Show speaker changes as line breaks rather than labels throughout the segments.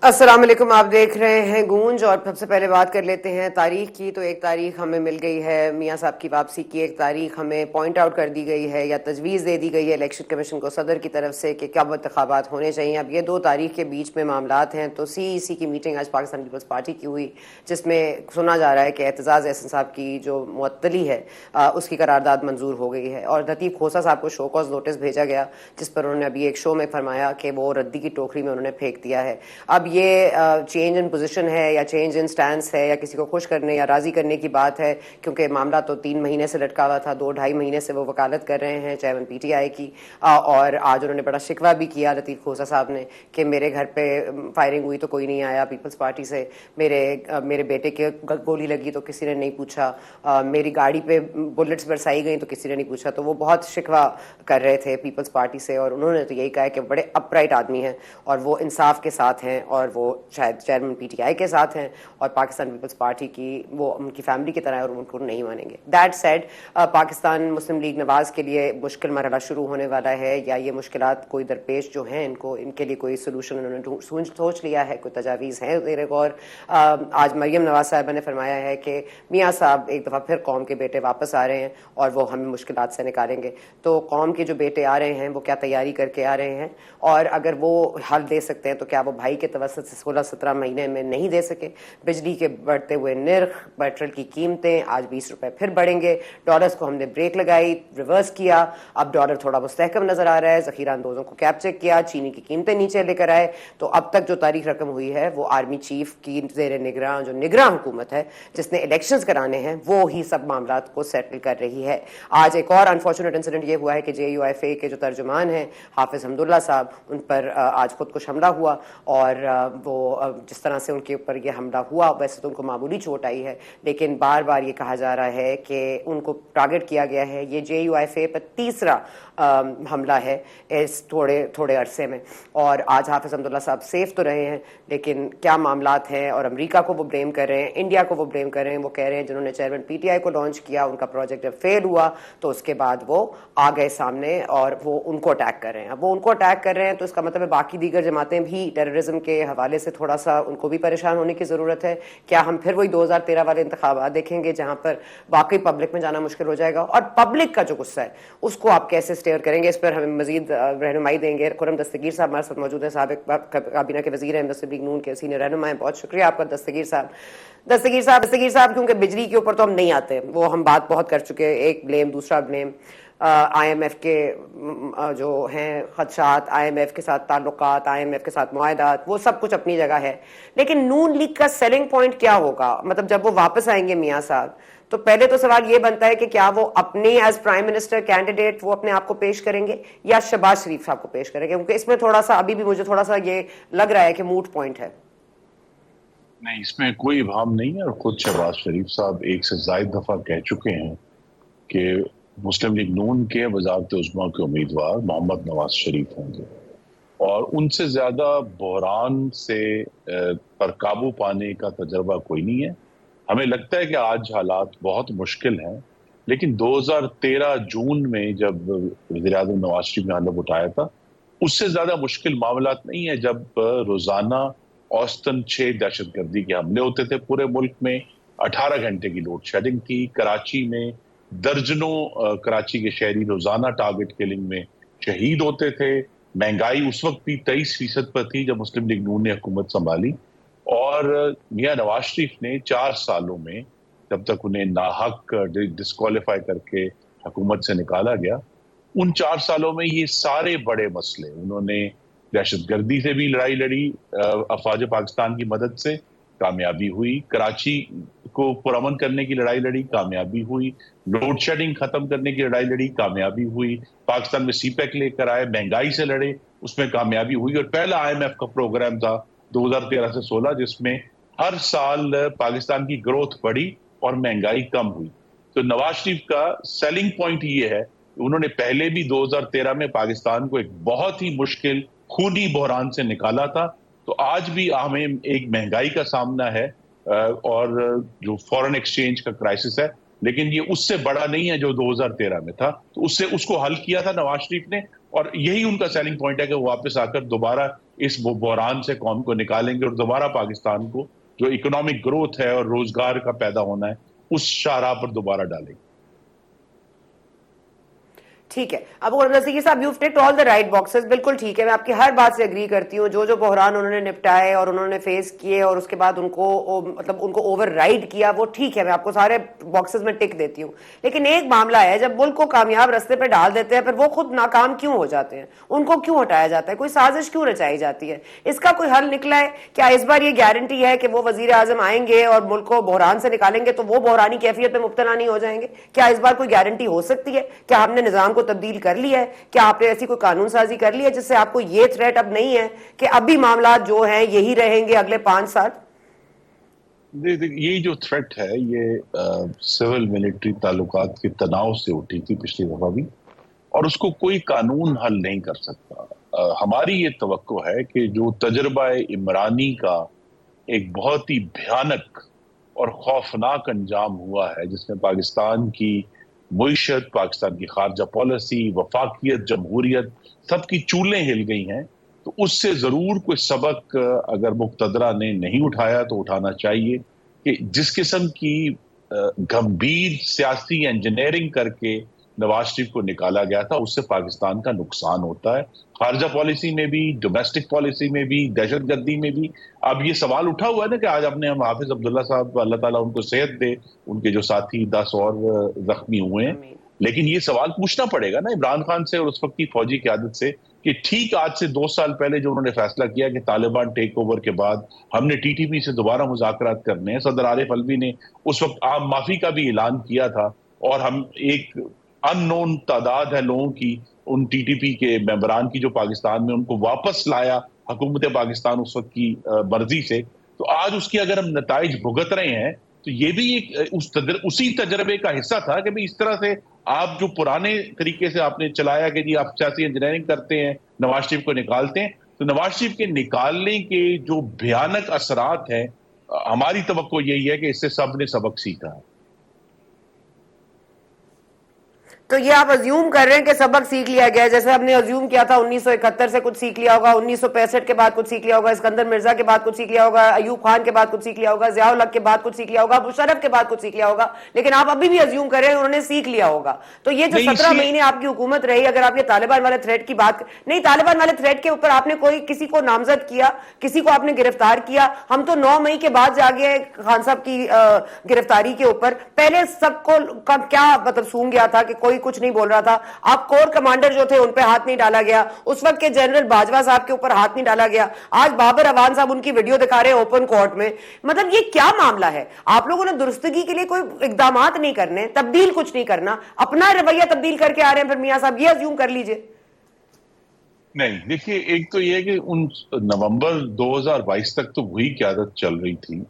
السلام علیکم، آپ دیکھ رہے ہیں گونج، اور سب سے پہلے بات کر لیتے ہیں تاریخ کی. تو ایک تاریخ ہمیں مل گئی ہے میاں صاحب کی واپسی کی، ایک تاریخ ہمیں پوائنٹ آؤٹ کر دی گئی ہے یا تجویز دے دی گئی ہے الیکشن کمیشن کو صدر کی طرف سے کہ کب انتخابات ہونے چاہیے. اب یہ دو تاریخ کے بیچ میں معاملات ہیں. تو سی ای سی کی میٹنگ آج پاکستان پیپلز پارٹی کی ہوئی، جس میں سنا جا رہا ہے کہ اعتزاز احسن صاحب کی جو معطلی ہے اس کی قرارداد منظور ہو گئی ہے، اور لطیف کھوسہ صاحب کو شو کاز نوٹس بھیجا گیا، جس پر انہوں نے ابھی ایک شو میں فرمایا کہ وہ ردی کی ٹوکری میں انہوں نے پھینک دیا ہے. اب یہ چینج ان پوزیشن ہے یا چینج ان سٹانس ہے یا کسی کو خوش کرنے یا راضی کرنے کی بات ہے، کیونکہ معاملہ تو 3 مہینے سے لٹکا ہوا تھا. 2-2.5 مہینے سے وہ وکالت کر رہے ہیں چیئرمین پی ٹی آئی کی، اور آج انہوں نے بڑا شکوہ بھی کیا لطیف کھوسہ صاحب نے کہ میرے گھر پہ فائرنگ ہوئی تو کوئی نہیں آیا پیپلز پارٹی سے، میرے بیٹے کے گولی لگی تو کسی نے نہیں پوچھا، میری گاڑی پہ بلٹس برسائی گئیں تو کسی نے نہیں پوچھا. تو وہ بہت شکوہ کر رہے تھے پیپلز پارٹی سے، اور انہوں نے تو یہی کہا کہ بڑے اپ رائٹ آدمی ہیں اور وہ انصاف کے ساتھ ہیں، اور وہ شاید چیئرمین پی ٹی آئی کے ساتھ ہیں، اور پاکستان پیپلز پارٹی کی وہ ان کی فیملی کی طرح ہے اور ان کو نہیں مانیں گے. دیٹ سیڈ، پاکستان مسلم لیگ نواز کے لیے مشکل مرحلہ شروع ہونے والا ہے، یا یہ مشکلات کوئی درپیش جو ہیں ان کے لیے کوئی سولوشن انہوں نے سوچ لیا ہے، کوئی تجاویز ہیں زیر غور. آج مریم نواز صاحبہ نے فرمایا ہے کہ میاں صاحب ایک دفعہ پھر قوم کے بیٹے واپس آ رہے ہیں اور وہ ہمیں مشکلات سے نکالیں گے. تو قوم کے جو بیٹے آ رہے ہیں وہ کیا تیاری کر کے آ رہے ہیں، اور اگر وہ حل دے سکتے ہیں تو کیا وہ بھائی کے توسط سے 16-17 مہینے میں نہیں دے سکے. بجلی کے بڑھتے ہوئے نرخ، پیٹرول کی قیمتیں آج 20 روپے پھر بڑھیں گے. ڈالرز کو ہم نے بریک لگائی، ریورس کیا، اب ڈالر تھوڑا مستحکم نظر آ رہا ہے. ذخیرہ اندوزوں کو کیپچر کیا، چینی کی قیمتیں نیچے لے کر آئے. تو اب تک جو تاریخ رقم ہوئی ہے وہ آرمی چیف کی زیر نگراں جو نگراں حکومت ہے جس نے الیکشنز کرانے ہیں وہ ہی سب معاملات کو سیٹل کر رہی ہے. آج ایک اور انفارچونیٹ انسیڈنٹ یہ ہوا ہے کہ جے یو ایف اے کے جو ترجمان ہیں حافظ حمداللہ صاحب، ان پر آج خودکش حملہ ہوا، اور وہ جس طرح سے ان کے اوپر یہ حملہ ہوا، ویسے تو ان کو معمولی چوٹ آئی ہے، لیکن بار بار یہ کہا جا رہا ہے کہ ان کو ٹارگٹ کیا گیا ہے. یہ جے یو ایف اے پر تیسرا حملہ ہے اس تھوڑے عرصے میں. اور آج حافظ حمداللہ صاحب سیف تو رہے ہیں، لیکن کیا معاملات ہیں، اور امریکہ کو وہ بلیم کر رہے ہیں، انڈیا کو وہ بلیم کر رہے ہیں. وہ کہہ رہے ہیں جنہوں نے چیئرمین پی ٹی آئی کو لانچ کیا ان کا پروجیکٹ جب فیل ہوا تو اس کے بعد وہ آ گئے سامنے اور وہ ان کو اٹیک کر رہے ہیں. اب وہ ان کو اٹیک کر رہے ہیں تو اس کا مطلب ہے باقی دیگر جماعتیں بھی ٹیررزم کے حوالے سے تھوڑا سا ان کو بھی پریشان ہونے کی ضرورت ہے. کیا ہم پھر وہی 2013 والے انتخابات دیکھیں گے جہاں پر واقعی پبلک میں جانا مشکل ہو جائے گا؟ اور پبلک کا جو غصہ ہے اس کو آپ کیسے اسٹیئر کریں گے؟ اس پر ہمیں مزید رہنمائی دیں گے خرم دستگیر صاحب ہمارے ساتھ موجود ہیں، سابق کابینہ کے وزیر ہیں، مسلم لیگ نون کے سینئر رہنما ہیں. بہت شکریہ آپ کا دستگیر صاحب. کیونکہ بجلی کے اوپر تو ہم نہیں آتے، وہ ہم بات بہت کر چکے، ایک بلیم دوسرا بلیم. آئی ایم ایف کے جو ہیں خدشات، آئی ایم ایف کے ساتھ تعلقات، آئی ایم ایف کے ساتھ معاہدات، وہ سب کچھ اپنی جگہ ہے، لیکن نون لیگ کا سیلنگ پوائنٹ کیا ہوگا؟ مطلب جب وہ واپس آئیں گے میاں صاحب تو پہلے تو سوال یہ بنتا ہے کہ کیا وہ اپنے ایز پرائم منسٹر کینڈیڈیٹ وہ اپنے آپ کو پیش کریں گے یا شہباز شریف صاحب کو پیش کریں گے؟ کیونکہ اس میں تھوڑا سا ابھی بھی مجھے تھوڑا سا یہ لگ رہا ہے کہ موٹ پوائنٹ ہے.
نہیں، اس میں کوئی ابہام نہیں ہے، اور خود شہباز شریف صاحب ایک سے زائد دفعہ کہہ چکے ہیں کہ مسلم لیگ نون کے وزارت عظمیٰ کے امیدوار محمد نواز شریف ہوں گے، اور ان سے زیادہ بحران سے پر قابو پانے کا تجربہ کوئی نہیں ہے. ہمیں لگتا ہے کہ آج حالات بہت مشکل ہیں، لیکن 2013 جون میں جب وزیر اعظم نواز شریف نے حلف اٹھایا تھا اس سے زیادہ مشکل معاملات نہیں ہے. جب روزانہ اوسطاً 6 دہشت گردی کے حملے ہوتے تھے پورے ملک میں، 18 گھنٹے کی لوڈ شیڈنگ تھی، کراچی میں درجنوں کراچی کے شہری روزانہ ٹارگٹ کلنگ میں شہید ہوتے تھے، مہنگائی اس وقت بھی 23% پر تھی جب مسلم لیگ نون نے حکومت سنبھالی، اور میاں نواز شریف نے 4 سالوں میں جب تک انہیں ناحق ڈسکوالیفائی کر کے حکومت سے نکالا گیا، ان 4 سالوں میں یہ سارے بڑے مسئلے انہوں نے، دہشت گردی سے بھی لڑائی لڑی، افواج پاکستان کی مدد سے کامیابی ہوئی، کراچی کو پرامن کرنے کی لڑائی لڑی، کامیابی ہوئی، لوڈ شیڈنگ ختم کرنے کی لڑائی لڑی، کامیابی ہوئی، پاکستان میں سی پیک لے کر آئے، مہنگائی سے لڑے، اس میں کامیابی ہوئی، اور پہلا آئی ایم ایف کا پروگرام تھا 2013 سے 16 جس میں ہر سال پاکستان کی گروتھ بڑھی اور مہنگائی کم ہوئی. تو نواز شریف کا سیلنگ پوائنٹ یہ ہے کہ انہوں نے پہلے بھی 2013 میں پاکستان کو ایک بہت ہی مشکل خونی بحران سے نکالا تھا. تو آج بھی ہمیں ایک مہنگائی کا سامنا ہے اور جو فورن ایکسچینج کا کرائسس ہے، لیکن یہ اس سے بڑا نہیں ہے جو 2013 میں تھا. تو اس کو حل کیا تھا نواز شریف نے، اور یہی ان کا سیلنگ پوائنٹ ہے کہ وہ واپس آ کر دوبارہ اس بحران سے قوم کو نکالیں گے اور دوبارہ پاکستان کو جو اکنامک گروتھ ہے اور روزگار کا پیدا ہونا ہے اس شاہراہ پر دوبارہ ڈالیں گے.
ٹھیک ہے. اب غلام رسیقی صاحب you ticked all the right boxes, بالکل ٹھیک ہے، میں آپ کی ہر بات سے اگری کرتی ہوں. جو بحران انہوں نے نپٹائے اور انہوں نے فیس کیے اور اس کے بعد ان کو مطلب ان کو اوور رائڈ کیا، وہ ٹھیک ہے، میں آپ کو سارے باکسز میں ٹک دیتی ہوں. لیکن ایک معاملہ ہے، جب ملک کو کامیاب رستے پہ ڈال دیتے ہیں پھر وہ خود ناکام کیوں ہو جاتے ہیں؟ ان کو کیوں ہٹایا جاتا ہے؟ کوئی سازش کیوں رچائی جاتی ہے؟ اس کا کوئی حل نکلا ہے کیا؟ اس بار یہ گارنٹی ہے کہ وہ وزیر اعظم آئیں گے اور ملک کو بحران سے نکالیں گے تو وہ بحرانی کیفیت میں مبتلا نہیں ہو جائیں گے؟ کیا اس بار کوئی گارنٹی ہو سکتی ہے؟ کیا ہم نے نظام کو تبدیل کر لیا ہے؟ کیا آپ نے ایسی کوئی قانون سازی کر لی ہے جس سے آپ کو یہ تھریٹ اب نہیں ہے کہ اب بھی معاملات جو ہیں یہی رہیں گے اگلے 5 سال؟
یہ جو تھریٹ ہے یہ سول ملٹری تعلقات کے تناؤ سے اٹھی تھی پچھلی دفعہ بھی، اور اس کو کوئی قانون حل نہیں کر سکتا. ہماری یہ توقع ہے کہ جو تجربہ عمرانی کا ایک بہت ہی بھیانک اور خوفناک انجام ہوا ہے، جس میں پاکستان کی معیشت، پاکستان کی خارجہ پالیسی، وفاقیت، جمہوریت، سب کی چولیں ہل گئی ہیں، تو اس سے ضرور کوئی سبق اگر مقتدرہ نے نہیں اٹھایا تو اٹھانا چاہیے کہ جس قسم کی گمبھیر سیاسی انجینئرنگ کر کے نواز شریف کو نکالا گیا تھا، اس سے پاکستان کا نقصان ہوتا ہے، خارجہ پالیسی میں بھی، ڈومیسٹک پالیسی میں بھی، دہشت گردی میں بھی. اب یہ سوال اٹھا ہوا ہے نا کہ آج اپنے ہم حافظ عبداللہ صاحب، اللہ تعالیٰ ان کو صحت دے، ان کے جو ساتھی 10 اور زخمی ہوئے ہیں، لیکن یہ سوال پوچھنا پڑے گا نا عمران خان سے اور اس وقت کی فوجی قیادت سے کہ ٹھیک آج سے 2 سال پہلے جو انہوں نے فیصلہ کیا کہ طالبان ٹیک اوور کے بعد ہم نے ٹی ٹی پی سے دوبارہ مذاکرات کرنے ہیں، صدر عارف الوی نے اس وقت عام معافی کا بھی اعلان کیا تھا، اور ہم ایک ان نون تعداد ہے لوگوں کی ان ٹی ٹی پی کے ممبران کی جو پاکستان میں، ان کو واپس لایا حکومت پاکستان اس وقت کی مرضی سے. تو آج اس کی اگر ہم نتائج بھگت رہے ہیں تو یہ بھی ایک اسی تجربے کا حصہ تھا کہ اس طرح سے آپ جو پرانے طریقے سے آپ نے چلایا کہ جی آپ سیاسی انجینئرنگ کرتے ہیں، نواز شریف کو نکالتے ہیں، تو نواز شریف کے نکالنے کے جو بھیانک اثرات ہیں، ہماری توقع یہی ہے کہ اس سے سب نے سبق سیکھا ہے.
تو یہ آپ ازیوم کر رہے ہیں کہ سبق سیکھ لیا گیا ہے، جیسے ہم نے ازیوم کیا تھا 1971 سے کچھ سیکھ لیا ہوگا، 1965 کے بعد کچھ سیکھ لیا ہوگا، اسکندر مرزا کے بعد کچھ سیکھ لیا ہوگا، ایوب خان کے بعد کچھ سیکھ لیا ہوگا، ضیاء الحق کے بعد کچھ سیکھ لیا ہوگا، مشرف کے بعد کچھ سیکھ لیا ہوگا، لیکن آپ ابھی بھی ازیوم کر رہے ہیں انہوں نے سیکھ لیا ہوگا. تو یہ جو 17 مہینے آپ کی حکومت رہی، اگر آپ یہ طالبان والے تھریٹ کی بات نہیں، طالبان والے تھریٹ کے اوپر آپ نے کوئی کسی کو نامزد کیا، کسی کو آپ نے گرفتار کیا؟ ہم تو 9 مئی کے بعد جا گئے خان صاحب کی گرفتاری کے اوپر. پہلے سب کو کیا مطلب سون گیا تھا کہ کوئی کچھ نہیں بول رہا تھا. آپ کور کمانڈر جو تھے ان پہ ہاتھ نہیں ڈالا گیا، اس وقت کے جنرل باجوہ صاحب کے اوپر ہاتھ نہیں ڈالا گیا. آج بابر اوان صاحب ان کی ویڈیو دکھا رہے ہیں اوپن کورٹ میں. مطلب یہ کیا معاملہ ہے؟ آپ لوگوں نے درستگی کے لیے کوئی اقدامات نہیں کرنے، تبدیل کچھ نہیں کرنا، اپنا رویہ تبدیل کر کے آ رہے ہیں. پھر میاں صاحب یہ ازیوم کر لیجئے.
نہیں دیکھیے، ایک تو یہ کہ ان نومبر 2022 تک تو وہی قیادت چل رہی تھی.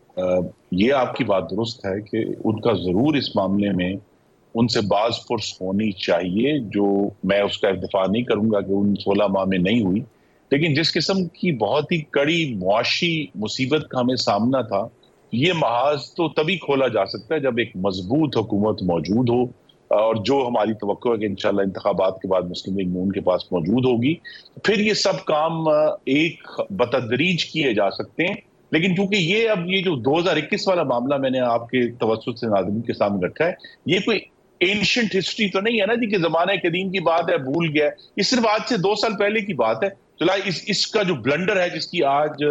یہ آپ کی بات درست ہے کہ ان کا ضرور اس معاملے میں ان سے باز پرس ہونی چاہیے، جو میں اس کا دفاع نہیں کروں گا کہ ان 16 ماہ میں نہیں ہوئی، لیکن جس قسم کی بہت ہی کڑی معاشی مصیبت کا ہمیں سامنا تھا، یہ محاذ تو تبھی کھولا جا سکتا ہے جب ایک مضبوط حکومت موجود ہو، اور جو ہماری توقع ہے کہ انشاءاللہ انتخابات کے بعد مسلم لیگ نون کے پاس موجود ہوگی، پھر یہ سب کام ایک بتدریج کیے جا سکتے ہیں. لیکن چونکہ یہ جو 2021 والا معاملہ میں نے آپ کے توسط سے ناظرین کے سامنے رکھا ہے، یہ کوئی اینشنٹ ہسٹری تو نہیں ہے نا جی کہ زمانہ قدیم کی بات ہے، بھول گیا. یہ صرف آج سے 2 سال پہلے کی بات ہے. چلا اس کا جو بلنڈر ہے، جس کی آج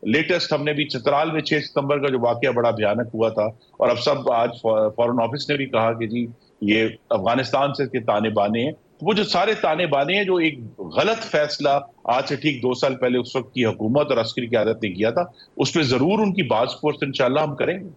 لیٹسٹ ہم نے بھی چترال میں 6 ستمبر کا جو واقعہ بڑا بھیانک ہوا تھا، اور اب سب آج فارن آفس نے بھی کہا کہ جی یہ افغانستان سے کے تانے بانے ہیں، وہ جو سارے تانے بانے ہیں جو ایک غلط فیصلہ آج سے ٹھیک 2 سال پہلے اس وقت کی حکومت اور عسکری قیادت نے کیا تھا، اس پہ ضرور ان کی باز پرس انشاءاللہ ہم کریں گے.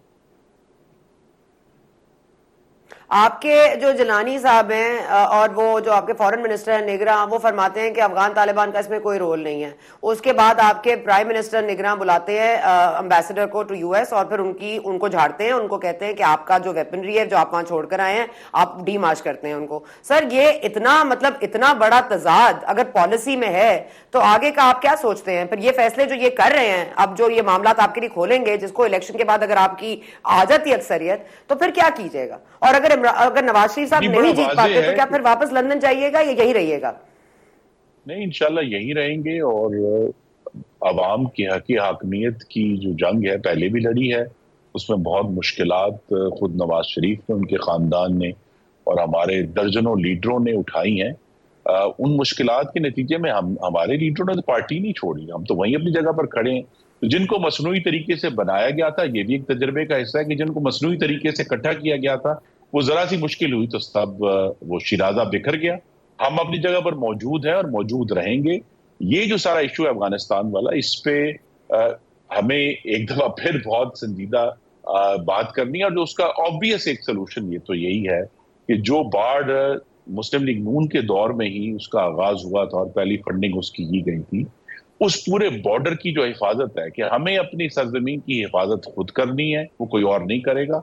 آپ کے جو جلانی صاحب ہیں اور وہ جو آپ کے فورن منسٹر ہیں نگراں، وہ فرماتے ہیں کہ افغان طالبان کا اس میں کوئی رول نہیں ہے. اس کے بعد آپ کے پرائم منسٹر نگراں بلاتے ہیں امبیسڈر کو ٹو یو ایس، اور پھر ان کو جھاڑتے ہیں، ان کو کہتے ہیں کہ آپ کا جو ویپنری ہے جو آپ وہاں چھوڑ کر آئے ہیں آپ ڈی مارچ کرتے ہیں ان کو. سر یہ اتنا بڑا تضاد اگر پالیسی میں ہے تو آگے کا آپ کیا سوچتے ہیں؟ پھر یہ فیصلے جو یہ کر رہے ہیں، اب جو یہ معاملات آپ کے لیے کھولیں گے، جس کو الیکشن کے بعد اگر آپ کی آ جاتی اکثریت، تو پھر کیا کیجئے گا؟ اور اگر نواز شریف صاحب نہیں جیت پاتے تو کیا پھر واپس لندن جائیے گا یا یہی رہیے گا؟
نہیں، انشاءاللہ یہی رہیں گے. اور عوام کی حاکمیت کی جو جنگ ہے پہلے بھی لڑی ہے، اس میں بہت مشکلات خود نواز شریف نے، ان کے خاندان نے اور ہمارے درجنوں لیڈروں نے اٹھائی ہیں۔ ان مشکلات کے نتیجے میں ہمارے لیڈروں نے تو پارٹی نہیں چھوڑی، ہم تو وہیں اپنی جگہ پر کھڑے ہیں۔ جن کو مصنوعی طریقے سے بنایا گیا تھا، یہ بھی ایک تجربے کا حصہ ہے کہ جن کو مصنوعی طریقے سے اکٹھا کیا گیا تھا، وہ ذرا سی مشکل ہوئی تو سب وہ شیرازہ بکھر گیا۔ ہم اپنی جگہ پر موجود ہیں اور موجود رہیں گے۔ یہ جو سارا ایشو ہے افغانستان والا، اس پہ ہمیں ایک دفعہ پھر بہت سنجیدہ بات کرنی ہے، اور جو اس کا آبویس ایک سلوشن یہ تو یہی ہے کہ جو باڑ مسلم لیگ نون کے دور میں ہی اس کا آغاز ہوا تھا اور پہلی فنڈنگ اس کی گئی تھی، اس پورے بارڈر کی جو حفاظت ہے کہ ہمیں اپنی سرزمین کی حفاظت خود کرنی ہے، وہ کوئی اور نہیں کرے گا۔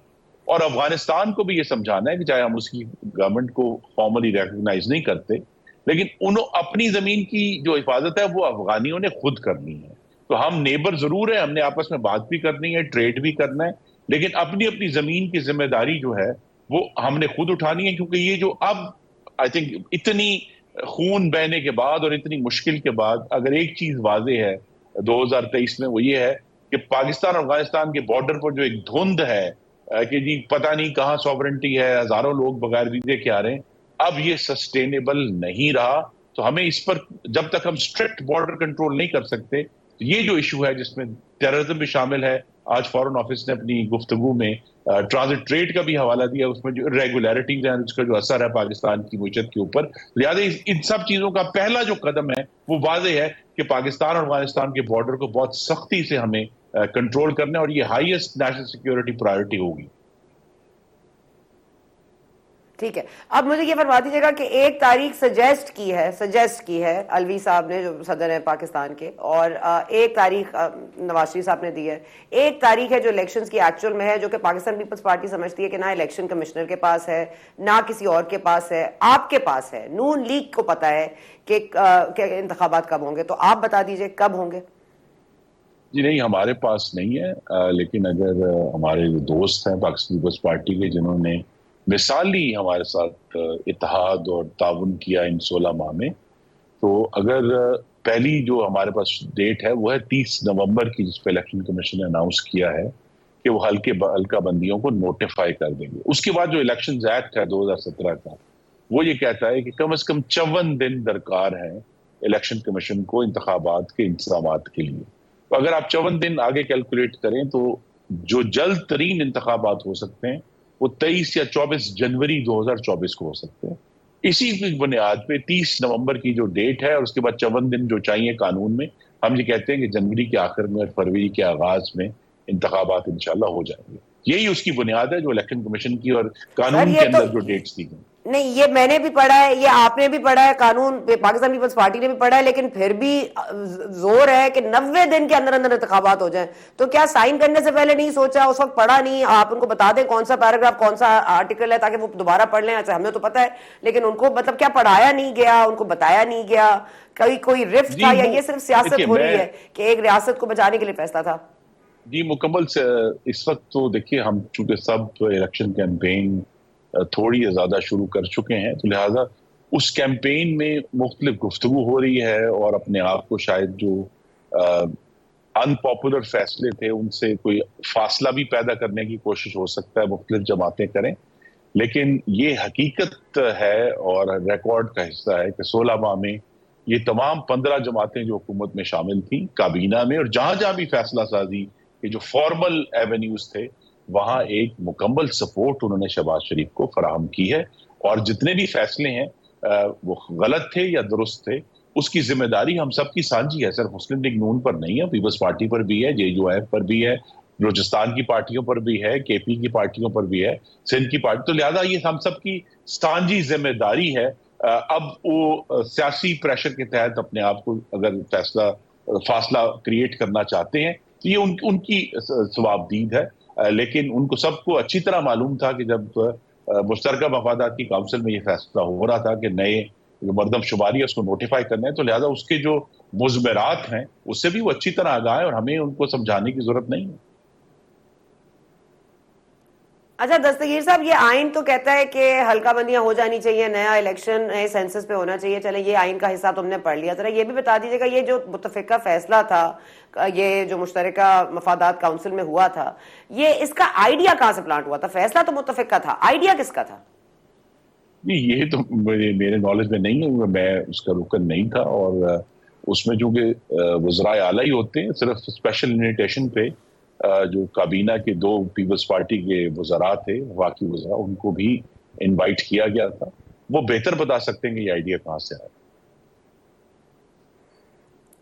اور افغانستان کو بھی یہ سمجھانا ہے کہ چاہے ہم اس کی گورنمنٹ کو فارملی ریکگنائز نہیں کرتے، لیکن انہوں اپنی زمین کی جو حفاظت ہے وہ افغانیوں نے خود کرنی ہے۔ تو ہم نیبر ضرور ہیں، ہم نے آپس میں بات بھی کرنی ہے، ٹریڈ بھی کرنا ہے، لیکن اپنی اپنی زمین کی ذمہ داری جو ہے وہ ہم نے خود اٹھانی ہے، کیونکہ یہ جو اب آئی تھنک اتنی خون بہنے کے بعد اور اتنی مشکل کے بعد اگر ایک چیز واضح ہے 2023 میں، وہ یہ ہے کہ پاکستان اور افغانستان کے بارڈر پر جو ایک دھند ہے کہ جی پتہ نہیں کہاں سوورنٹی ہے، ہزاروں لوگ بغیر ویزے کے آ رہے ہیں، اب یہ سسٹینیبل نہیں رہا۔ تو ہمیں اس پر جب تک ہم اسٹرکٹ بارڈر کنٹرول نہیں کر سکتے، یہ جو ایشو ہے جس میں ٹیررزم بھی شامل ہے، آج فارن آفس نے اپنی گفتگو میں ٹرانزٹ ٹریڈ کا بھی حوالہ دیا، اس میں جو ریگولیرٹیز ہیں اس کا جو اثر ہے پاکستان کی معیشت کے اوپر، لہٰذا ان سب چیزوں کا پہلا جو قدم ہے وہ واضح ہے کہ پاکستان اور افغانستان کے بارڈر کو بہت سختی سے ہمیں کنٹرول کرنا ہے، اور یہ ہائیسٹ نیشنل سیکیورٹی پرائرٹی ہوگی۔
ٹھیک ہے، اب مجھے یہ فرما دیجیے گا کہ ایک تاریخ سجیسٹ کی ہے الوی صاحب نے جو صدر ہیں پاکستان کے، اور ایک تاریخ نواز شریف صاحب نے دی ہے، ایک تاریخ ہے جو الیکشنز کی ایکچوئل میں ہے، جو کہ پاکستان پیپلز پارٹی سمجھتی ہے کہ نہ الیکشن کمشنر کے پاس ہے، نہ کسی اور کے پاس ہے، آپ کے پاس ہے، نون لیگ کو پتا ہے کہ انتخابات کب ہوں گے، تو آپ بتا دیجئے کب ہوں گے؟
جی نہیں، ہمارے پاس نہیں ہے، لیکن اگر ہمارے جو دوست ہیں پاکستان پیپلز پارٹی کے جنہوں نے مثالی ہمارے ساتھ اتحاد اور تعاون کیا ان 16 ماہ میں، تو اگر پہلی جو ہمارے پاس ڈیٹ ہے وہ ہے 30 نومبر کی، جس پہ الیکشن کمیشن نے اناؤنس کیا ہے کہ وہ ہلکہ بندیوں کو نوٹیفائی کر دیں گے۔ اس کے بعد جو الیکشنز ایکٹ ہے 2017 کا، وہ یہ کہتا ہے کہ کم از کم 54 دن درکار ہیں الیکشن کمیشن کو انتخابات کے انتظامات کے لیے۔ تو اگر آپ 54 دن آگے کیلکولیٹ کریں تو جو جلد ترین انتخابات ہو سکتے ہیں وہ 23 یا 24 جنوری 2024 کو ہو سکتے ہیں۔ اسی کی بنیاد پہ 30 نومبر کی جو ڈیٹ ہے اور اس کے بعد 54 دن جو چاہیے قانون میں، ہم یہ کہتے ہیں کہ جنوری کے آخر میں اور فروری کے آغاز میں انتخابات انشاءاللہ ہو جائیں گے۔ یہی اس کی بنیاد ہے جو الیکشن کمیشن کی اور قانون کے اندر جو ڈیٹس دی گئی۔
نہیں، یہ میں نے بھی پڑھا ہے، یہ آپ نے بھی پڑھا ہے، قانون پاکستان پیپلز پارٹی نے بھی پڑھا ہے، لیکن پھر بھی زور ہے کہ 90 دن کے اندر اندر انتخابات ہو جائیں۔ تو کیا سائن کرنے سے پہلے نہیں سوچا، اس وقت پڑھا نہیں؟ آپ ان کو بتا دیں کون سا پیراگراف کون سا آرٹیکل ہے تاکہ وہ دوبارہ پڑھ لیں۔ اچھا ہمیں تو پتہ ہے، لیکن ان کو مطلب کیا پڑھایا نہیں گیا، ان کو بتایا نہیں گیا، کوئی رفت تھا، یا یہ صرف سیاست ہو رہی ہے کہ ایک ریاست کو بچانے کے لیے فیصلہ تھا؟
جی مکمل سے اس وقت تو دیکھیے ہم چونکہ سب الیکشن کیمپین تھوڑی زیادہ شروع کر چکے ہیں، تو لہٰذا اس کیمپین میں مختلف گفتگو ہو رہی ہے، اور اپنے آپ کو شاید جو ان پاپولر فیصلے تھے ان سے کوئی فاصلہ بھی پیدا کرنے کی کوشش ہو سکتا ہے، مختلف جماعتیں کریں، لیکن یہ حقیقت ہے اور ریکارڈ کا حصہ ہے کہ 16 ماہ میں یہ تمام 15 جماعتیں جو حکومت میں شامل تھیں کابینہ میں، اور جہاں جہاں بھی فیصلہ سازی کے جو فارمل ایونیوز تھے وہاں ایک مکمل سپورٹ انہوں نے شہباز شریف کو فراہم کی ہے، اور جتنے بھی فیصلے ہیں وہ غلط تھے یا درست تھے، اس کی ذمہ داری ہم سب کی سانجھی ہے، صرف مسلم لیگ نون پر نہیں ہے، پیپلز پارٹی پر بھی ہے، JUIF پر بھی ہے، بلوچستان کی پارٹیوں پر بھی ہے، KP کی پارٹیوں پر بھی ہے، سندھ کی پارٹی، تو لہٰذا یہ ہم سب کی سانجھی ذمہ داری ہے۔ اب وہ سیاسی پریشر کے تحت اپنے آپ کو اگر فاصلہ کریٹ کرنا چاہتے ہیں تو یہ ان کی ثوابدید ہے، لیکن ان کو سب کو اچھی طرح معلوم تھا کہ جب مشترکہ مفادات کی کونسل میں یہ فیصلہ ہو رہا تھا کہ نئے جو مردم شماری ہے اس کو نوٹیفائی کرنا ہے، تو لہٰذا اس کے جو مضمرات ہیں اس سے بھی وہ اچھی طرح آگاہ ہیں، اور ہمیں ان کو سمجھانے کی ضرورت نہیں ہے۔
اچھا دستگیر صاحب، یہ آئین تو کہتا ہے کہ حلقہ بندیاں ہو جانی چاہیے، نیا الیکشن نئے سینسس پہ ہونا چاہیے، چلیں یہ آئین کا حصہ تم نے پڑھ لیا، ذرا یہ بھی بتا دیجیے گا یہ جو متفقہ فیصلہ تھا، یہ جو مشترکہ مفادات کاؤنسل میں ہوا تھا، یہ اس کا آئیڈیا کہاں سے پلانٹ ہوا تھا؟ فیصلہ تو متفقہ تھا، آئیڈیا کس کا تھا؟
نہیں، یہ تو میرے نالج میں نہیں ہے، میں اس کا رکن نہیں تھا، اور اس میں چونکہ وزرائے اعلیٰ ہی ہوتے ہیں، صرف اسپیشل انویٹیشن پہ جو کابینہ کے 2 پیپلز پارٹی کے وزراء تھے، واقعی وزراء، ان کو بھی انوائٹ کیا گیا تھا. وہ بہتر بتا سکتے ہیں کہ یہ آئیڈیا کہاں سے آیا.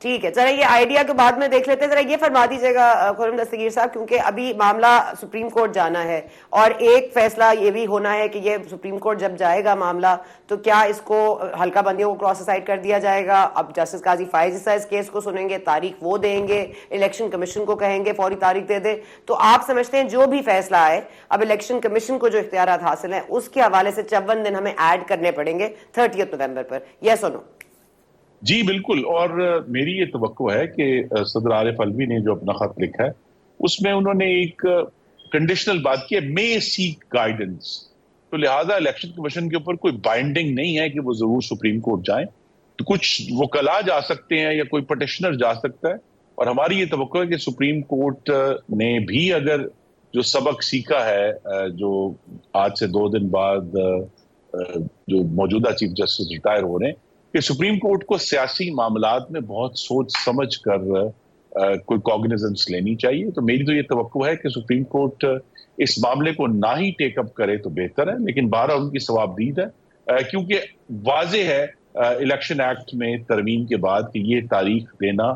ٹھیک ہے، ذرا یہ آئیڈیا کے بعد میں دیکھ لیتے ہیں. ذرا یہ فرما دیجیے گا خرم دستگیر صاحب، کیونکہ ابھی معاملہ سپریم کورٹ جانا ہے، اور ایک فیصلہ یہ بھی ہونا ہے کہ یہ سپریم کورٹ جب جائے گا معاملہ، تو کیا اس کو حلقہ بندیوں کو کراس اسائڈ کر دیا جائے گا؟ اب جسٹس قاضی فائز عیسیٰ اس کیس کو سنیں گے، تاریخ وہ دیں گے، الیکشن کمیشن کو کہیں گے فوری تاریخ دے دے. تو آپ سمجھتے ہیں جو بھی فیصلہ آئے، اب الیکشن کمیشن کو جو اختیارات حاصل ہیں اس کے حوالے سے 54 دن ہمیں ایڈ کرنے پڑیں گے 30 نومبر پر، یس اور نو؟
جی بالکل، اور میری یہ توقع ہے کہ صدر عارف علوی نے جو اپنا خط لکھا ہے اس میں انہوں نے ایک کنڈیشنل بات کی ہے، مے سیک گائیڈنس. تو لہٰذا الیکشن کمیشن کے اوپر کوئی بائنڈنگ نہیں ہے کہ وہ ضرور سپریم کورٹ جائیں. تو کچھ وکلاء جا سکتے ہیں یا کوئی پٹیشنر جا سکتا ہے، اور ہماری یہ توقع ہے کہ سپریم کورٹ نے بھی اگر جو سبق سیکھا ہے، جو آج سے 2 دن بعد جو موجودہ چیف جسٹس ریٹائر ہو رہے ہیں، کہ سپریم کورٹ کو سیاسی معاملات میں بہت سوچ سمجھ کر کوئی کوگنیزنس لینی چاہیے. تو میری تو یہ توقع ہے کہ سپریم کورٹ اس معاملے کو نہ ہی ٹیک اپ کرے تو بہتر ہے، لیکن بہرحال ان کی ثوابدید ہے، کیونکہ واضح ہے الیکشن ایکٹ میں ترمیم کے بعد کہ یہ تاریخ دینا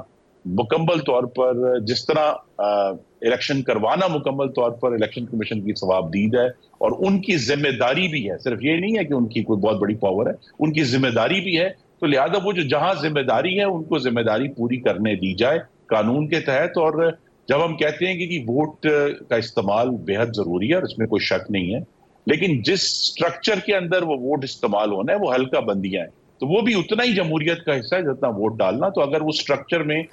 مکمل طور پر، جس طرح الیکشن کروانا مکمل طور پر الیکشن کمیشن کی ثوابدید ہے، اور ان کی ذمہ داری بھی ہے. صرف یہ نہیں ہے کہ ان کی کوئی بہت بڑی پاور ہے، ان کی ذمہ داری بھی ہے. تو لہذا وہ جو جہاں ذمہ داری ہے ان کو ذمہ داری پوری کرنے دی جائے قانون کے تحت. اور جب ہم کہتے ہیں کہ ووٹ کا استعمال بے حد ضروری ہے اور اس میں کوئی شک نہیں ہے، لیکن جس سٹرکچر کے اندر وہ ووٹ استعمال ہونا ہے وہ حلقہ بندیاں ہیں، تو وہ بھی اتنا ہی جمہوریت کا حصہ ہے جتنا ووٹ ڈالنا. تو اگر وہ سٹرکچر میں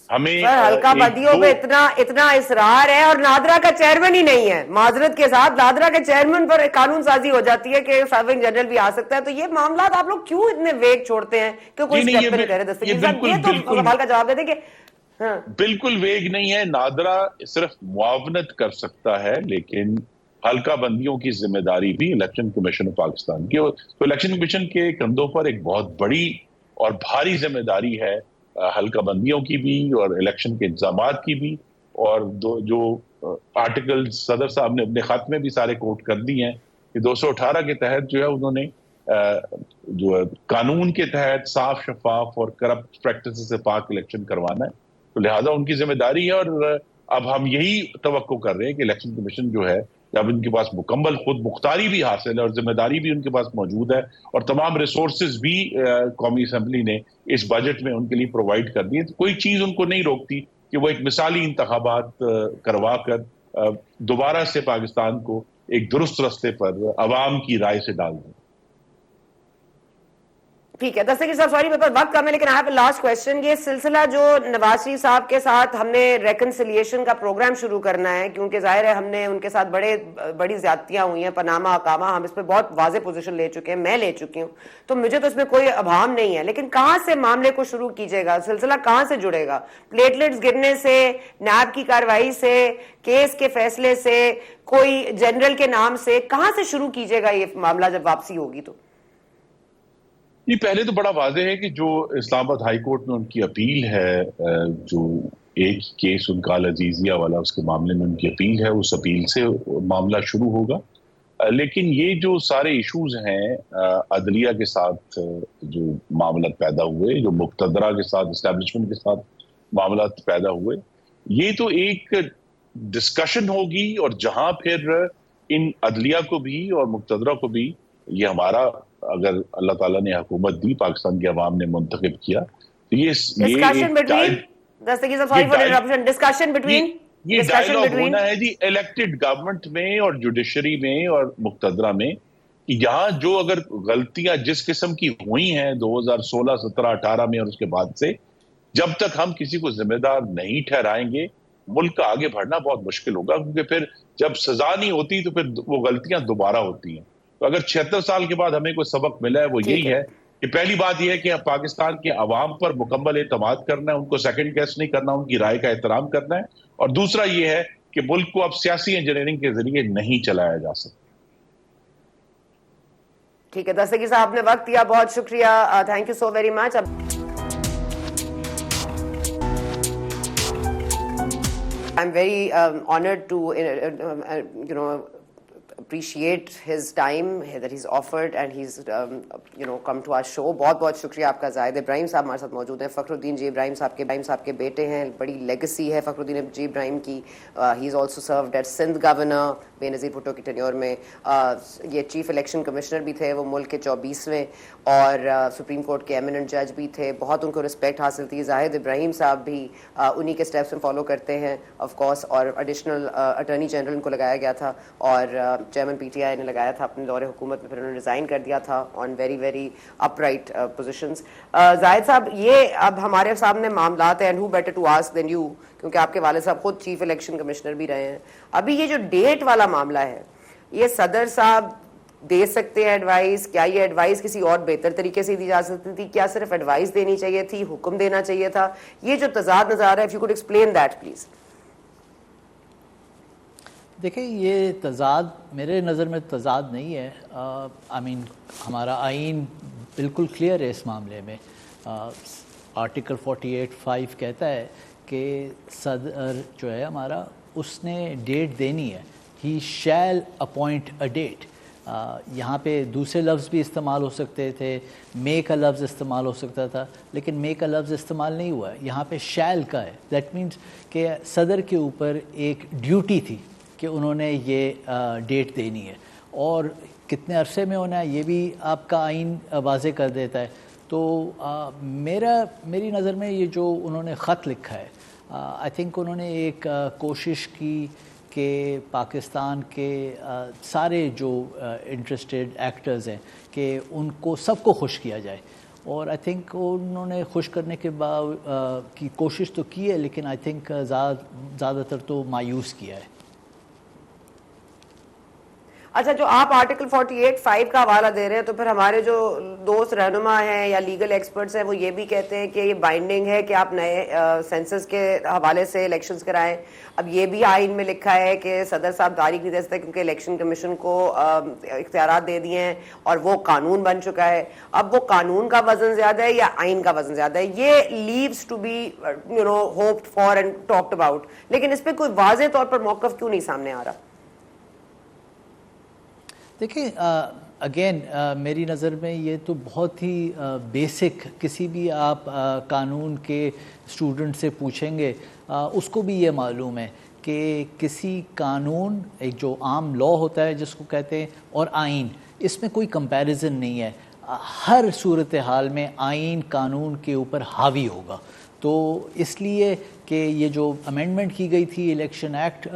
ہمیں
حلقہ بندیوں پہ اتنا اصرار ہے، اور نادرا کا چیئرمین ہی نہیں ہے، معذرت کے ساتھ نادرا کے چیئرمین پر قانون سازی ہو جاتی ہے کہ سرونگ جنرل بھی آ سکتا ہے. تو یہ معاملات آپ لوگ کیوں اتنے ویگ چھوڑتے ہیں کہ کوئی سٹیپ پہ نہیں رہے؟ دستگیر صاحب یہ تو سوال کا جواب دے دیں کہ
بالکل ویگ نہیں ہے. نادرا صرف معاونت کر سکتا ہے، لیکن حلقہ بندیوں کی ذمہ داری بھی الیکشن کمیشن آف پاکستان کی. تو الیکشن کمیشن کے کندھوں پر ایک بہت بڑی اور بھاری ذمہ داری ہے، حلقہ بندیوں کی بھی اور الیکشن کے انتظامات کی بھی. اور جو آرٹیکل صدر صاحب نے اپنے خط میں بھی سارے کوٹ کر دی ہیں کہ 218 کے تحت جو ہے انہوں نے جو قانون کے تحت صاف، شفاف اور کرپٹ پریکٹس سے پاک الیکشن کروانا ہے. تو لہٰذا ان کی ذمہ داری ہے، اور اب ہم یہی توقع کر رہے ہیں کہ الیکشن کمیشن جو ہے، جب ان کے پاس مکمل خود مختاری بھی حاصل ہے اور ذمہ داری بھی ان کے پاس موجود ہے، اور تمام ریسورسز بھی قومی اسمبلی نے اس بجٹ میں ان کے لیے پرووائڈ کر دیے، تو کوئی چیز ان کو نہیں روکتی کہ وہ ایک مثالی انتخابات کروا کر دوبارہ سے پاکستان کو ایک درست رستے پر عوام کی رائے سے ڈال دیں.
ٹھیک ہے دستگیر صاحب، سوری میرے پاس وقت کم ہے، لیکن آپ لاسٹ کوشچن، یہ سلسلہ جو نواز شریف صاحب کے ساتھ ہم نے ریکنسیلیشن کا پروگرام شروع کرنا ہے، کیونکہ ظاہر ہے ہم نے ان کے ساتھ بڑی زیادتیاں ہوئی ہیں، پاناما اقامہ، ہم اس پہ بہت واضح پوزیشن لے چکے ہیں، میں لے چکی ہوں، تو مجھے تو اس میں کوئی ابہام نہیں ہے. لیکن کہاں سے معاملے کو شروع کیجیے گا؟ سلسلہ کہاں سے جڑے گا؟ پلیٹلیٹس گرنے سے، نیب کی کارروائی سے، کیس کے فیصلے سے، کوئی جنرل کے نام سے، کہاں سے شروع کیجیے گا یہ معاملہ جب واپسی ہوگی؟ تو
یہ پہلے تو بڑا واضح ہے کہ جو اسلام آباد ہائی کورٹ میں ان کی اپیل ہے، جو ایک کیس ان کا العزیزیہ والا، اس کے معاملے میں ان کی اپیل ہے، اس اپیل سے معاملہ شروع ہوگا. لیکن یہ جو سارے ایشوز ہیں عدلیہ کے ساتھ جو معاملات پیدا ہوئے، جو مقتدرہ کے ساتھ، اسٹیبلشمنٹ کے ساتھ معاملات پیدا ہوئے، یہ تو ایک ڈسکشن ہوگی، اور جہاں پھر ان عدلیہ کو بھی اور مقتدرہ کو بھی، یہ ہمارا اگر اللہ تعالیٰ نے حکومت دی، پاکستان کے عوام نے منتخب کیا، تو یہ ڈائیلاگ ہونا ہے جی الیکٹڈ گورنمنٹ میں اور جوڈیشری میں اور مقتدرہ میں، کہ یہاں جو اگر غلطیاں جس قسم کی ہوئی ہیں 2016، 17، 18 میں اور اس کے بعد سے، جب تک ہم کسی کو ذمہ دار نہیں ٹھہرائیں گے، ملک کا آگے بڑھنا بہت مشکل ہوگا. کیونکہ پھر جب سزا نہیں ہوتی تو پھر وہ غلطیاں دوبارہ ہوتی ہیں. تو اگر 76 سال کے بعد ہمیں کوئی سبق ملا ہے وہ یہی ہے کہ پہلی بات یہ ہے کہ پاکستان کے عوام پر مکمل اعتماد کرنا ہے, ان کو سیکنڈ گیس نہیں کرنا, ان کی رائے کا احترام کرنا ہے, اور دوسرا یہ ہے کہ ملک کو اب سیاسی انجینئرنگ کے ذریعے نہیں چلایا جا سکتا.
ٹھیک ہے دستگیر صاحب نے وقت دیا, بہت شکریہ, thank you so very much. I'm very honored to appreciate his time that he's offered and he's come to our show. بہت بہت شکریہ آپ کا. زاہد ابراہیم صاحب ہمارے ساتھ موجود ہیں, فخر الدین جی ابراہیم صاحب کے بیٹے ہیں, بڑی لیگسی ہے فخر الدین جی ابراہیم کی. He is also served at Sindh governor Benazir Bhutto کی ٹینیور میں. یہ چیف الیکشن کمشنر بھی تھے, وہ ملک کے 24ویں, اور سپریم کورٹ کے ایمیننٹ جج بھی تھے. بہت ان کو رسپیکٹ حاصل تھی. زاہد ابراہیم صاحب بھی انہی کے اسٹیپس میں فالو کرتے ہیں آف کورس, اور ایڈیشنل اٹارنی جنرل ان کو لگایا گیا تھا, اور چیئرمین پی ٹی آئی نے لگایا تھا اپنے دور حکومت میں, پھر انہوں نے ریزائن کر دیا تھا on very very up right positions. Zahid صاحب, یہ اب ہمارے سامنے معاملات ہیں, and who better to ask than you, کیونکہ آپ کے والد صاحب خود چیف الیکشن کمشنر بھی رہے ہیں. ابھی یہ جو ڈیٹ والا معاملہ ہے, یہ صدر صاحب دے سکتے ہیں ایڈوائز؟ کیا یہ ایڈوائز کسی اور بہتر طریقے سے دی جا سکتی تھی؟ کیا صرف ایڈوائز دینی چاہیے تھی, حکم دینا چاہیے تھا؟ یہ جو تضاد نظر آ رہا ہے, if you could explain that please.
دیکھیں, یہ تضاد میرے نظر میں تضاد نہیں ہے. ہمارا آئین بالکل کلیئر ہے اس معاملے میں. آرٹیکل 48(5) کہتا ہے کہ صدر جو ہے ہمارا, اس نے ڈیٹ دینی ہے. He shall appoint a date. یہاں پہ دوسرے لفظ بھی استعمال ہو سکتے تھے, مے کا لفظ استعمال ہو سکتا تھا, لیکن مے کا لفظ استعمال نہیں ہوا ہے. یہاں پہ شیل کا ہے. دیٹ مینس کہ صدر کے اوپر ایک ڈیوٹی تھی کہ انہوں نے یہ ڈیٹ دینی ہے, اور کتنے عرصے میں ہونا ہے یہ بھی آپ کا آئین واضح کر دیتا ہے. تو میری نظر میں یہ جو انہوں نے خط لکھا ہے, آئی تھنک انہوں نے ایک کوشش کی کہ پاکستان کے سارے جو انٹرسٹیڈ ایکٹرز ہیں کہ ان کو سب کو خوش کیا جائے, اور آئی تھنک انہوں نے خوش کرنے کے کی کوشش تو کی ہے, لیکن آئی تھنک زیادہ تر تو مایوس کیا ہے.
اچھا, جو آپ آرٹیکل 48(5) کا حوالہ دے رہے ہیں, تو پھر ہمارے جو دوست رہنما ہیں یا لیگل ایکسپرٹس ہیں وہ یہ بھی کہتے ہیں کہ یہ بائنڈنگ ہے کہ آپ نئے سینسس کے حوالے سے الیکشنز کرائیں. اب یہ بھی آئین میں لکھا ہے کہ صدر صاحب تاریخ نہیں دے سکتے کیونکہ الیکشن کمیشن کو اختیارات دے دیے ہیں اور وہ قانون بن چکا ہے. اب وہ قانون کا وزن زیادہ ہے یا آئین کا وزن زیادہ ہے؟ یہ leaves to be hoped for and talked about, لیکن اس پہ کوئی واضح طور پر موقف کیوں نہیں سامنے آ رہا؟
دیکھیں, اگین میری نظر میں یہ تو بہت ہی بیسک, کسی بھی آپ قانون کے اسٹوڈنٹ سے پوچھیں گے اس کو بھی یہ معلوم ہے کہ کسی قانون, ایک جو عام لاء ہوتا ہے جس کو کہتے ہیں, اور آئین, اس میں کوئی کمپیریزن نہیں ہے. ہر صورتحال میں آئین قانون کے اوپر حاوی ہوگا. تو اس لیے کہ یہ جو امینڈمنٹ کی گئی تھی الیکشن ایکٹ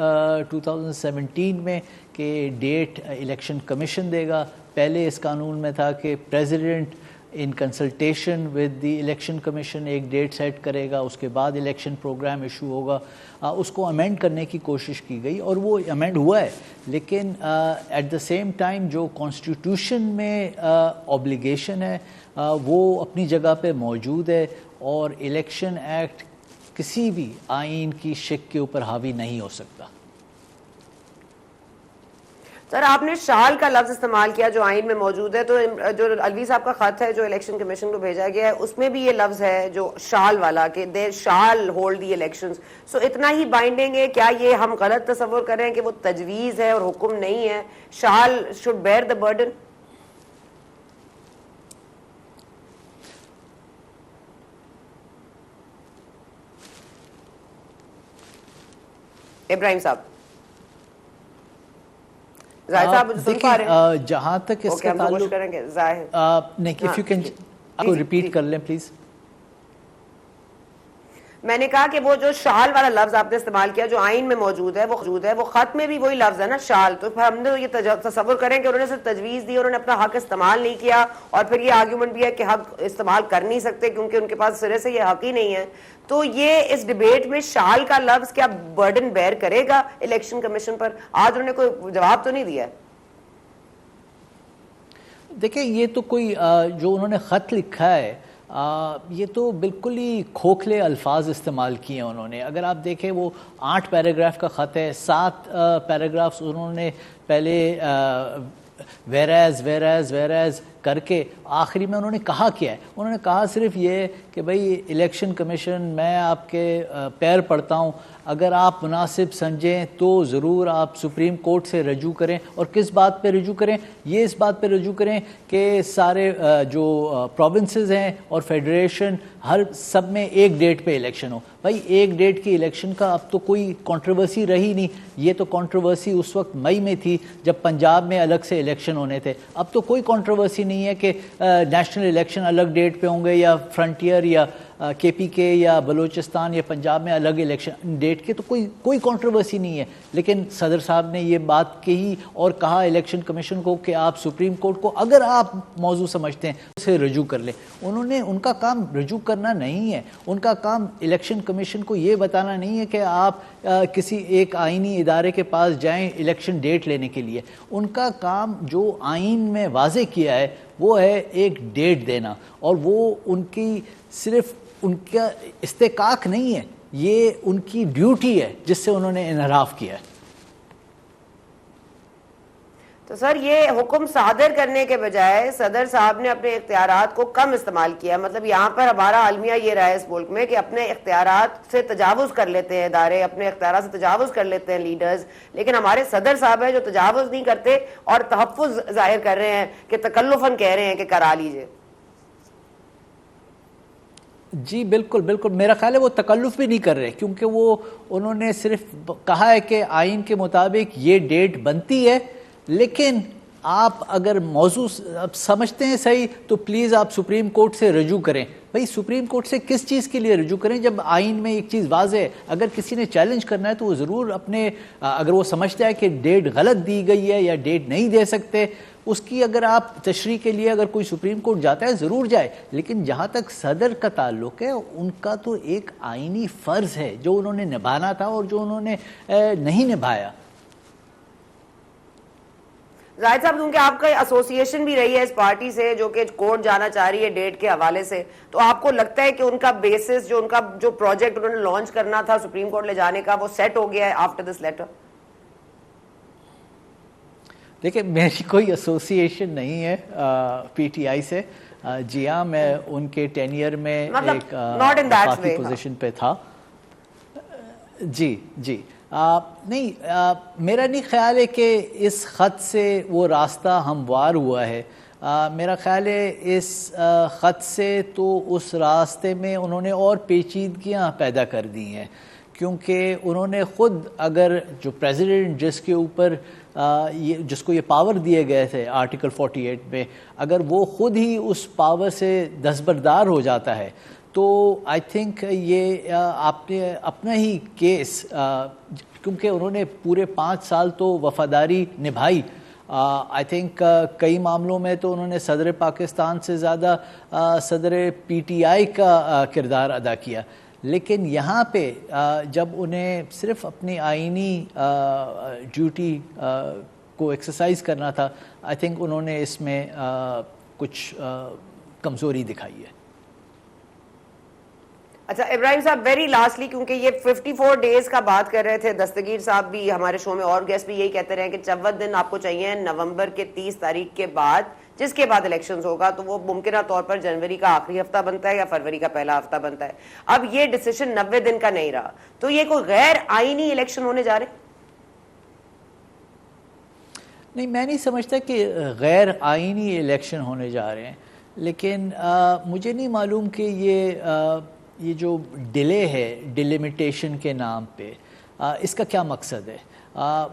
2017 میں کہ ڈیٹ الیکشن کمیشن دے گا, پہلے اس قانون میں تھا کہ president in consultation with the election commission ایک ڈیٹ سیٹ کرے گا, اس کے بعد الیکشن پروگرام ایشو ہوگا. اس کو امینڈ کرنے کی کوشش کی گئی اور وہ امینڈ ہوا ہے, لیکن ایٹ دا سیم ٹائم جو کانسٹیٹیوشن میں اوبلیگیشن ہے وہ اپنی جگہ پہ موجود ہے, اور الیکشن ایکٹ کسی بھی آئین کی شک کے اوپر حاوی نہیں ہو سکتا.
سر, آپ نے شال کا لفظ استعمال کیا جو آئین میں موجود ہے, تو جو الوی صاحب کا خط ہے جو الیکشن کمیشن کو بھیجا گیا ہے اس میں بھی یہ لفظ ہے جو شال والا, کہ دے شال ہولڈ دی الیکشنز. سو اتنا ہی بائنڈنگ ہے؟ کیا یہ ہم غلط تصور کریں کہ وہ تجویز ہے اور حکم نہیں ہے؟ شال شوڈ بیئر دا برڈن. ابراہیم صاحب, زاہد صاحب سن پا رہے ہیں؟
جہاں تک اس کا تعلق نہیں, if you can ریپیٹ کر لیں پلیز.
میں نے کہا کہ وہ جو شال والا لفظ آپ نے استعمال کیا جو آئین میں موجود ہے وہ خط میں بھی وہی لفظ ہے نا شال. تو پھر ہم نے یہ تصور کریں کہ انہوں نے صرف تجویز دی, انہوں نے اپنا حق استعمال نہیں کیا, اور پھر یہ آرگیومنٹ بھی ہے کہ حق استعمال کر نہیں سکتے کیونکہ ان کے پاس سرے سے یہ حق ہی نہیں ہے. تو یہ اس ڈیبیٹ میں شال کا لفظ کیا برڈن بیئر کرے گا الیکشن کمیشن پر؟ آج انہوں نے کوئی جواب تو نہیں دیا.
دیکھیں یہ تو کوئی جو انہوں نے خط لکھا ہے یہ تو بالکل ہی کھوکھلے الفاظ استعمال کیے ہیں انہوں نے. اگر آپ دیکھیں وہ 8 پیراگراف کا خط ہے, 7 پیراگرافز انہوں نے پہلے ویراز کر کے آخری میں انہوں نے کہا کیا ہے. انہوں نے کہا صرف یہ کہ بھئی الیکشن کمیشن میں آپ کے پیر پڑتا ہوں, اگر آپ مناسب سمجھیں تو ضرور آپ سپریم کورٹ سے رجوع کریں. اور کس بات پہ رجوع کریں؟ یہ اس بات پہ رجوع کریں کہ سارے جو پروونسز ہیں اور فیڈریشن ہر سب میں ایک ڈیٹ پہ الیکشن ہو. بھائی ایک ڈیٹ کی الیکشن کا اب تو کوئی کنٹروورسی رہی نہیں. یہ تو کنٹروورسی اس وقت مئی میں تھی جب پنجاب میں الگ سے الیکشن ہونے تھے. اب تو کوئی کنٹروورسی نہیں ہے کہ نیشنل الیکشن الگ ڈیٹ پہ ہوں گے یا فرنٹیئر یا کے پی کے یا بلوچستان یا پنجاب میں الگ الیکشن ڈیٹ کے. تو کوئی کنٹروورسی نہیں ہے. لیکن صدر صاحب نے یہ بات کہی اور کہا الیکشن کمیشن کو کہ آپ سپریم کورٹ کو اگر آپ موضوع سمجھتے ہیں اسے رجوع کر لیں. ان کا کام رجوع کرنا نہیں ہے. ان کا کام الیکشن کمیشن کو یہ بتانا نہیں ہے کہ آپ کسی ایک آئینی ادارے کے پاس جائیں الیکشن ڈیٹ لینے کے لیے. ان کا کام جو آئین میں واضح کیا ہے وہ ہے ایک ڈیٹ دینا, اور وہ ان کی صرف ان کا استحقاق نہیں ہے, یہ ان کی ڈیوٹی ہے جس سے انہوں نے انحراف کیا ہے.
تو سر یہ حکم صادر کرنے کے بجائے صدر صاحب نے اپنے اختیارات کو کم استعمال کیا. مطلب یہاں پر ہمارا المیہ یہ رہا ہے اس ملک میں کہ اپنے اختیارات سے تجاوز کر لیتے ہیں ادارے, اپنے اختیارات سے تجاوز کر لیتے ہیں لیڈرز, لیکن ہمارے صدر صاحب ہیں جو تجاوز نہیں کرتے اور تحفظ ظاہر کر رہے ہیں کہ تکلفاً کہہ رہے ہیں کہ کرا لیجئے.
جی بالکل میرا خیال ہے وہ تکلف بھی نہیں کر رہے, کیونکہ وہ انہوں نے صرف کہا ہے کہ آئین کے مطابق یہ ڈیٹ بنتی ہے, لیکن آپ اگر موضوع سمجھتے ہیں صحیح تو پلیز آپ سپریم کورٹ سے رجوع کریں. بھئی سپریم کورٹ سے کس چیز کے لیے رجوع کریں جب آئین میں ایک چیز واضح ہے؟ اگر کسی نے چیلنج کرنا ہے تو وہ ضرور اپنے, اگر وہ سمجھتا ہے کہ ڈیٹ غلط دی گئی ہے یا ڈیٹ نہیں دے سکتے, اس کی اگر آپ تشریح کے لیے اگر کوئی سپریم کورٹ جاتا ہے ضرور جائے. لیکن جہاں تک صدر کا تعلق ہے ان کا تو ایک آئینی فرض ہے جو انہوں نے نبھانا تھا اور جو انہوں نے نہیں نبھایا.
زاہد صاحب کیونکہ آپ کا ایسوسیشن بھی رہی ہے اس پارٹی سے جو کہ کورٹ جانا چاہ رہی ہے ڈیٹ کے حوالے سے, تو آپ کو لگتا ہے کہ ان کا بیسس جو ان کا جو پروجیکٹ انہوں نے لانچ کرنا تھا سپریم کورٹ لے جانے کا وہ سیٹ ہو گیا ہے آفٹر دس لیٹر؟
دیکھیں میری کوئی ایسوسیشن نہیں ہے پی ٹی آئی سے. جی ہاں میں ان کے ٹینیئر میں ایک وفاقی پوزیشن پہ تھا. جی نہیں, میرا نہیں خیال ہے کہ اس خط سے وہ راستہ ہموار ہوا ہے. میرا خیال ہے اس خط سے تو اس راستے میں انہوں نے اور پیچیدگیاں پیدا کر دی ہیں, کیونکہ انہوں نے خود اگر جو پریزیڈنٹ جس کو یہ پاور دیے گئے تھے آرٹیکل 48 میں, اگر وہ خود ہی اس پاور سے دستبردار ہو جاتا ہے تو آئی تھنک یہ آپ نے اپنا ہی کیس, کیونکہ انہوں نے پورے 5 سال تو وفاداری نبھائی. آئی تھنک کئی معاملوں میں تو انہوں نے صدر پاکستان سے زیادہ صدر پی ٹی آئی کا کردار ادا کیا. لیکن یہاں پہ جب انہیں صرف اپنی آئینی ڈیوٹی کو ایکسرسائز کرنا تھا, آئی تھنک انہوں نے اس میں کچھ کمزوری دکھائی ہے.
اچھا ابراہیم صاحب ویری لاسٹلی, کیونکہ یہ 54 ڈیز کا بات کر رہے تھے, دستگیر صاحب بھی ہمارے شو میں اور گیسٹ بھی یہی کہتے رہے کہ 54 دن آپ کو چاہیے نومبر کے 30 تاریخ کے بعد, جس کے بعد الیکشنز ہوگا تو وہ ممکنہ طور پر جنوری کا آخری ہفتہ بنتا ہے یا فروری کا پہلا ہفتہ بنتا ہے. اب یہ ڈیسیشن 90 دن کا نہیں رہا, تو یہ کوئی غیر آئینی الیکشن ہونے جا رہے؟
نہیں, میں نہیں سمجھتا کہ غیر آئینی الیکشن ہونے جا رہے ہیں, لیکن مجھے نہیں معلوم کہ یہ جو ڈیلے ہے ڈیلیمیٹیشن کے نام پہ, اس کا کیا مقصد ہے.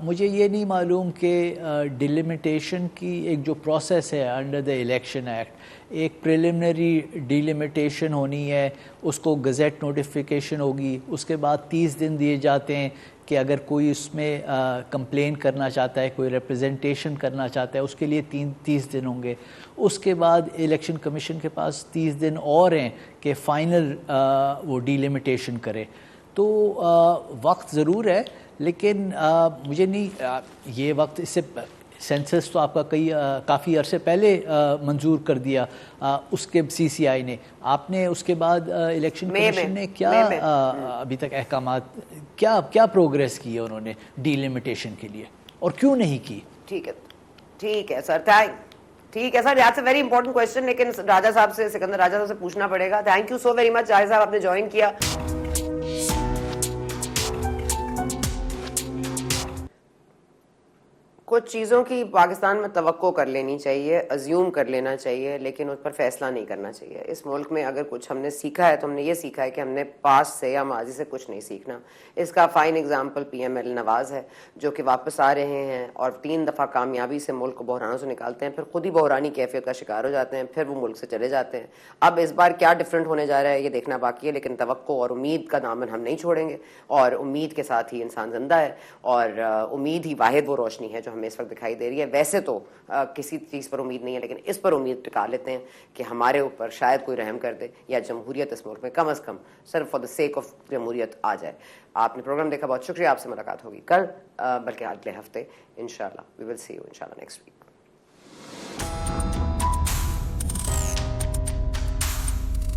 مجھے یہ نہیں معلوم کہ ڈیلیمیٹیشن کی ایک جو پروسیس ہے انڈر دا الیکشن ایکٹ، ایک پریلیمنری ڈیلیمیٹیشن ہونی ہے، اس کو گزٹ نوٹیفیکیشن ہوگی، اس کے بعد 30 دن دیے جاتے ہیں کہ اگر کوئی اس میں کمپلین کرنا چاہتا ہے، کوئی ریپرزنٹیشن کرنا چاہتا ہے، اس کے لیے 30 دن ہوں گے۔ اس کے بعد الیکشن کمیشن کے پاس 30 دن اور ہیں کہ فائنل وہ ڈیلیمیٹیشن کرے۔ تو وقت ضرور ہے، لیکن مجھے نہیں یہ وقت، اس سے سینسس تو آپ کا کافی عرصے پہلے منظور کر دیا اس کے سی سی آئی نے، آپ نے اس کے بعد الیکشن کمیشن نے کیا ابھی تک احکامات، کیا پروگریس کی ہے انہوں نے ڈیلیمیٹیشن کے لیے، اور کیوں نہیں کی؟
ٹھیک ہے سر، ٹھیک ہے sir, that's a very important question, لیکن راجہ صاحب سے، سکندر راجہ صاحب سے پوچھنا پڑے گا۔ Thank you so very much Raja صاحب، آپ نے جوائن کیا۔ کچھ چیزوں کی پاکستان میں توقع کر لینی چاہیے، ازیوم کر لینا چاہیے، لیکن اس پر فیصلہ نہیں کرنا چاہیے۔ اس ملک میں اگر کچھ ہم نے سیکھا ہے تو ہم نے یہ سیکھا ہے کہ ہم نے پاسٹ سے یا ماضی سے کچھ نہیں سیکھنا۔ اس کا fine example P M L Nawaz ہے، جو کہ واپس آ رہے ہیں اور 3 دفعہ کامیابی سے ملک کو بحرانوں سے نکالتے ہیں، پھر خود ہی بحرانی کیفیت کا شکار ہو جاتے ہیں، پھر وہ ملک سے چلے جاتے ہیں۔ اب اس بار کیا ڈفرینٹ ہونے جا رہا ہے یہ دیکھنا باقی ہے، لیکن توقع اور امید کا دامن ہم نہیں چھوڑیں گے، اور امید کے ساتھ ہی انسان زندہ ہے، اور امید ہی واحد وہ روشنی ہے جو ہمیں اس وقت دکھائی دے رہی ہے۔ ویسے تو کسی چیز پر امید نہیں ہے، لیکن اس پر امید ٹکا لیتے ہیں کہ ہمارے اوپر شاید کوئی رحم کر دے، یا جمہوریت اس ملک میں کم از کم صرف فار دا سیک آف جمہوریت آ جائے۔ آپ نے پروگرام دیکھا، بہت شکریہ، آپ سے ملاقات ہوگی کل، بلکہ اگلے ہفتے انشاءاللہ۔ وی ول سی یو انشاءاللہ نیکسٹ ویک۔